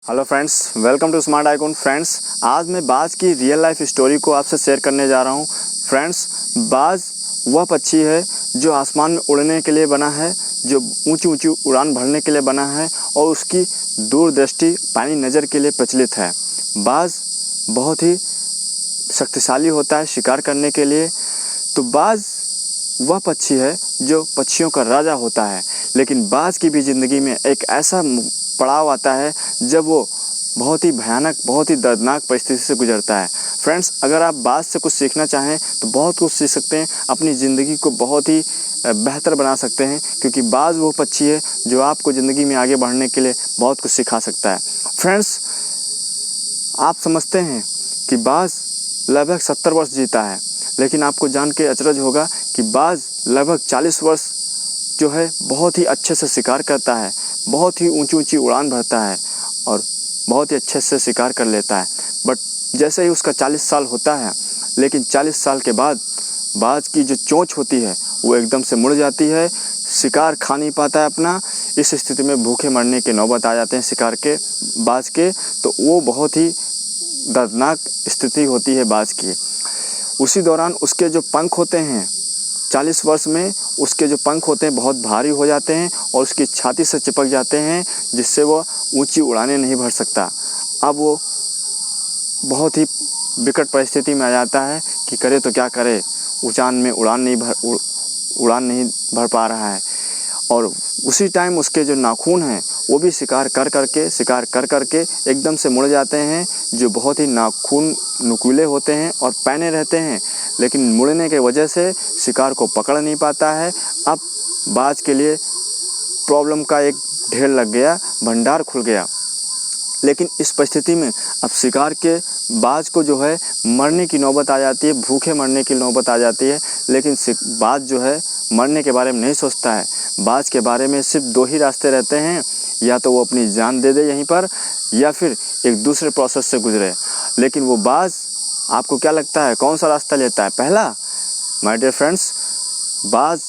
Hello friends, welcome to smart icon. Friends, आज मैं बाज की रियल लाइफ स्टोरी को आपसे शेयर करने जा रहा हूँ। फ्रेंड्स, बाज वह पक्षी है जो आसमान में उड़ने के लिए बना है, जो ऊंची ऊंची उड़ान भरने के लिए बना है और उसकी दूरदृष्टि पैनी नज़र के लिए प्रचलित है। बाज बहुत ही शक्तिशाली होता है शिकार करने के लिए। तो बाज वह पक्षी है जो पक्षियों का राजा होता है, लेकिन बाज की भी ज़िंदगी में एक ऐसा पड़ाव आता है जब वो बहुत ही भयानक, बहुत ही दर्दनाक परिस्थिति से गुजरता है। फ्रेंड्स, अगर आप बाज से कुछ सीखना चाहें तो बहुत कुछ सीख सकते हैं, अपनी ज़िंदगी को बहुत ही बेहतर बना सकते हैं, क्योंकि बाज वो पक्षी है जो आपको ज़िंदगी में आगे बढ़ने के लिए बहुत कुछ सिखा सकता है। फ्रेंड्स, आप समझते हैं कि बाज लगभग 70 वर्ष जीता है, लेकिन आपको जान के अचरज होगा कि बाज लगभग 40 वर्ष जो है बहुत ही अच्छे से शिकार करता है, बहुत ही ऊंची ऊंची उड़ान भरता है और बहुत ही अच्छे से शिकार कर लेता है। बट जैसे ही उसका 40 साल होता है, लेकिन 40 साल के बाद बाज की जो चोंच होती है वो एकदम से मुड़ जाती है, शिकार खा नहीं पाता है अपना। इस स्थिति में भूखे मरने के नौबत आ जाते हैं शिकार के, बाज के। तो वो बहुत ही दर्दनाक स्थिति होती है बाज की। उसी दौरान उसके जो पंख होते हैं, 40 वर्ष में उसके जो पंख होते हैं बहुत भारी हो जाते हैं और उसकी छाती से चिपक जाते हैं, जिससे वो ऊंची उड़ानें नहीं भर सकता। अब वो बहुत ही विकट परिस्थिति में आ जाता है कि करे तो क्या करे, उड़ान में उड़ान नहीं भर पा रहा है। और उसी टाइम उसके जो नाखून हैं वो भी शिकार कर करके एकदम से मुड़ जाते हैं, जो बहुत ही नाखून नुकीले होते हैं और पैने रहते हैं, लेकिन मुड़ने के वजह से शिकार को पकड़ नहीं पाता है। अब बाज के लिए प्रॉब्लम का एक ढेर लग गया, भंडार खुल गया। लेकिन इस परिस्थिति में अब शिकार के बाज को जो है मरने की नौबत आ जाती है, भूखे मरने की नौबत आ जाती है। लेकिन बाज जो है मरने के बारे में नहीं सोचता है। बाज के बारे में सिर्फ 2 ही रास्ते रहते हैं, या तो वो अपनी जान दे दे यहीं पर, या फिर एक दूसरे प्रोसेस से गुजरे। लेकिन वो बाज, आपको क्या लगता है कौन सा रास्ता लेता है? पहला, माय डियर फ्रेंड्स, बाज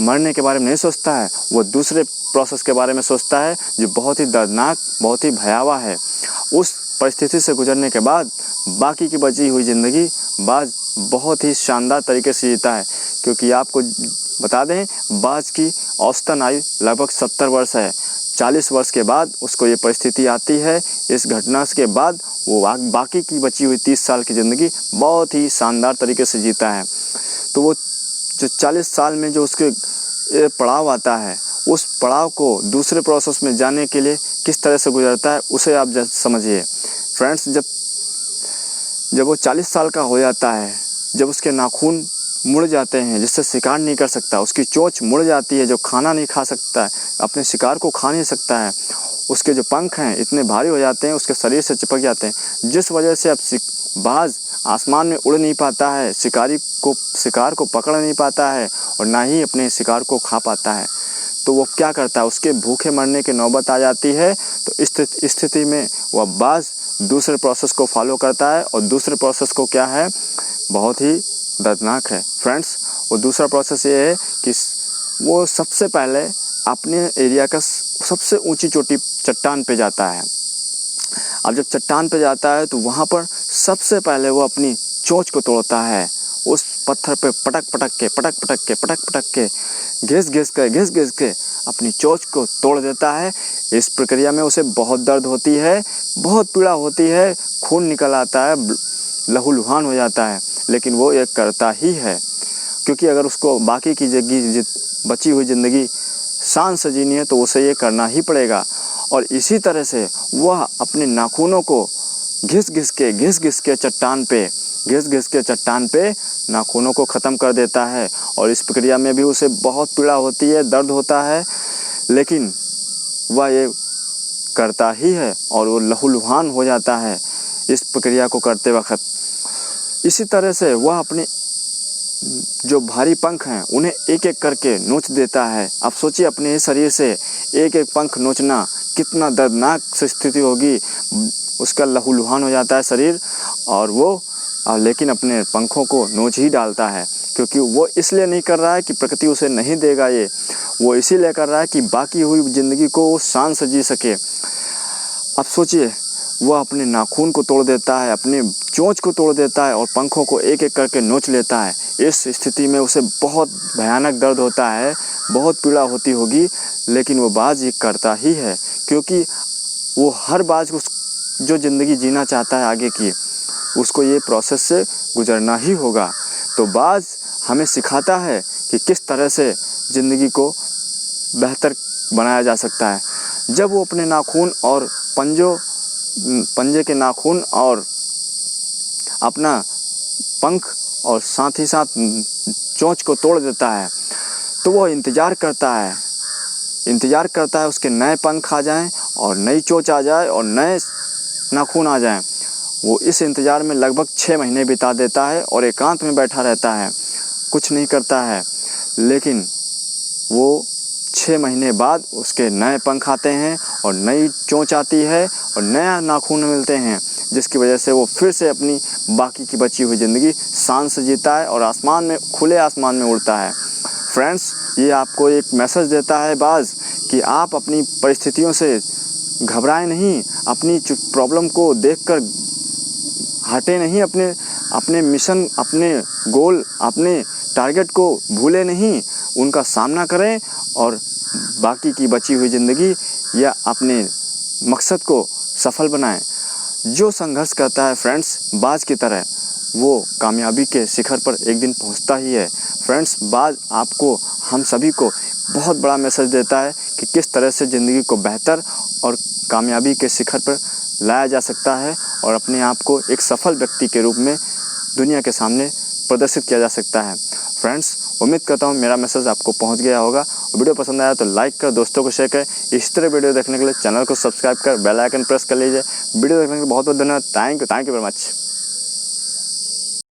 मरने के बारे में नहीं सोचता है, वो दूसरे प्रोसेस के बारे में सोचता है जो बहुत ही दर्दनाक, बहुत ही भयावह है। उस परिस्थिति से गुजरने के बाद बाकी की बची हुई ज़िंदगी बाज बहुत ही शानदार तरीके से जीता है, क्योंकि आपको बता दें बाज की औसतन आयु लगभग 70 वर्ष है। 40 वर्ष के बाद उसको ये परिस्थिति आती है। इस घटना के बाद वो बाकी की बची हुई 30 साल की ज़िंदगी बहुत ही शानदार तरीके से जीता है। तो वो जो 40 साल में जो उसके पड़ाव आता है, उस पड़ाव को दूसरे प्रोसेस में जाने के लिए किस तरह से गुजरता है उसे आप समझिए। फ्रेंड्स, जब वो 40 साल का हो जाता है, जब उसके नाखून मुड़ जाते हैं जिससे शिकार नहीं कर सकता, उसकी चोंच मुड़ जाती है जो खाना नहीं खा सकता है, अपने शिकार को खा नहीं सकता है, उसके जो पंख हैं इतने भारी हो जाते हैं, उसके शरीर से चिपक जाते हैं, जिस वजह से अब बाज आसमान में उड़ नहीं पाता है, शिकार को पकड़ नहीं पाता है और ना ही अपने शिकार को खा पाता है। तो वो क्या करता है, उसके भूखे मरने की नौबत आ जाती है। तो इस स्थिति में वह बाज दूसरे प्रोसेस को फॉलो करता है, और दूसरे प्रोसेस को क्या है, बहुत ही दर्दनाक है। फ्रेंड्स, वो दूसरा प्रोसेस ये है कि वो सबसे पहले अपने एरिया का सबसे ऊंची चट्टान पे जाता है। अब जब चट्टान पे जाता है तो वहाँ पर सबसे पहले वो अपनी चोंच को तोड़ता है। उस पत्थर पे पटक पटक के घिस के अपनी चोंच को तोड़ देता है। इस प्रक्रिया में उसे बहुत दर्द होती है, बहुत पीड़ा होती है, खून निकल आता है, लहूलुहान हो जाता है, लेकिन वो ये करता ही है, क्योंकि अगर उसको बाकी की बची हुई ज़िंदगी शान से जीनी है तो उसे ये करना ही पड़ेगा। और इसी तरह से वह अपने नाखूनों को घिस घिस के चट्टान पे नाखूनों को ख़त्म कर देता है। और इस प्रक्रिया में भी उसे बहुत पीड़ा होती है, दर्द होता है, लेकिन वह ये करता ही है और वो लहूलुहान हो जाता है इस प्रक्रिया को करते वक्त। इसी तरह से वह अपने जो भारी पंख हैं उन्हें एक एक करके नोच देता है। अब सोचिए, अपने शरीर से एक एक पंख नोचना कितना दर्दनाक स्थिति होगी। उसका लहूलुहान हो जाता है शरीर, और वो लेकिन अपने पंखों को नोच ही डालता है, क्योंकि वो इसलिए नहीं कर रहा है कि प्रकृति उसे नहीं देगा, वो इसीलिए कर रहा है कि बाकी हुई ज़िंदगी को वो शान से जी सके। अब सोचिए, वह अपने नाखून को तोड़ देता है, अपनी चोंच को तोड़ देता है और पंखों को एक एक करके नोच लेता है। इस स्थिति में उसे बहुत भयानक दर्द होता है, बहुत पीड़ा होती होगी, लेकिन वो बाज ये करता ही है, क्योंकि वो हर बाज को जो ज़िंदगी जीना चाहता है आगे की, उसको ये प्रोसेस से गुजरना ही होगा। तो बाज हमें सिखाता है कि किस तरह से ज़िंदगी को बेहतर बनाया जा सकता है। जब वो अपने नाखून और पंजे के नाखून और अपना पंख और साथ ही साथ चोंच को तोड़ देता है, तो वो इंतज़ार करता है उसके नए पंख आ जाएं और नई चोंच आ जाए और नए नाखून आ जाएं। वो इस इंतज़ार में लगभग 6 महीने बिता देता है और एकांत में बैठा रहता है, कुछ नहीं करता है। लेकिन वो 6 महीने बाद उसके नए पंख आते हैं और नई चोंच आती है और नया नाखून मिलते हैं, जिसकी वजह से वो फिर से अपनी बाकी की बची हुई ज़िंदगी शान से जीता है और आसमान में, खुले आसमान में उड़ता है। फ्रेंड्स, ये आपको एक मैसेज देता है बाज कि आप अपनी परिस्थितियों से घबराएं नहीं, अपनी प्रॉब्लम को देखकर हटे नहीं, अपने मिशन, अपने गोल, अपने टारगेट को भूले नहीं, उनका सामना करें और बाकी की बची हुई ज़िंदगी या अपने मकसद को सफल बनाएं। जो संघर्ष करता है फ्रेंड्स, बाज की तरह, वो कामयाबी के शिखर पर एक दिन पहुंचता ही है। फ्रेंड्स, बाज आपको, हम सभी को बहुत बड़ा मैसेज देता है कि किस तरह से ज़िंदगी को बेहतर और कामयाबी के शिखर पर लाया जा सकता है और अपने आप को एक सफल व्यक्ति के रूप में दुनिया के सामने प्रदर्शित किया जा सकता है। फ्रेंड्स, उम्मीद करता हूँ मेरा मैसेज आपको पहुँच गया होगा। वीडियो पसंद आया तो लाइक कर, दोस्तों को शेयर कर। इस तरह वीडियो देखने के लिए चैनल को सब्सक्राइब कर, बेल आइकन प्रेस कर लीजिए। वीडियो देखने के लिए बहुत बहुत धन्यवाद। Thank you very much.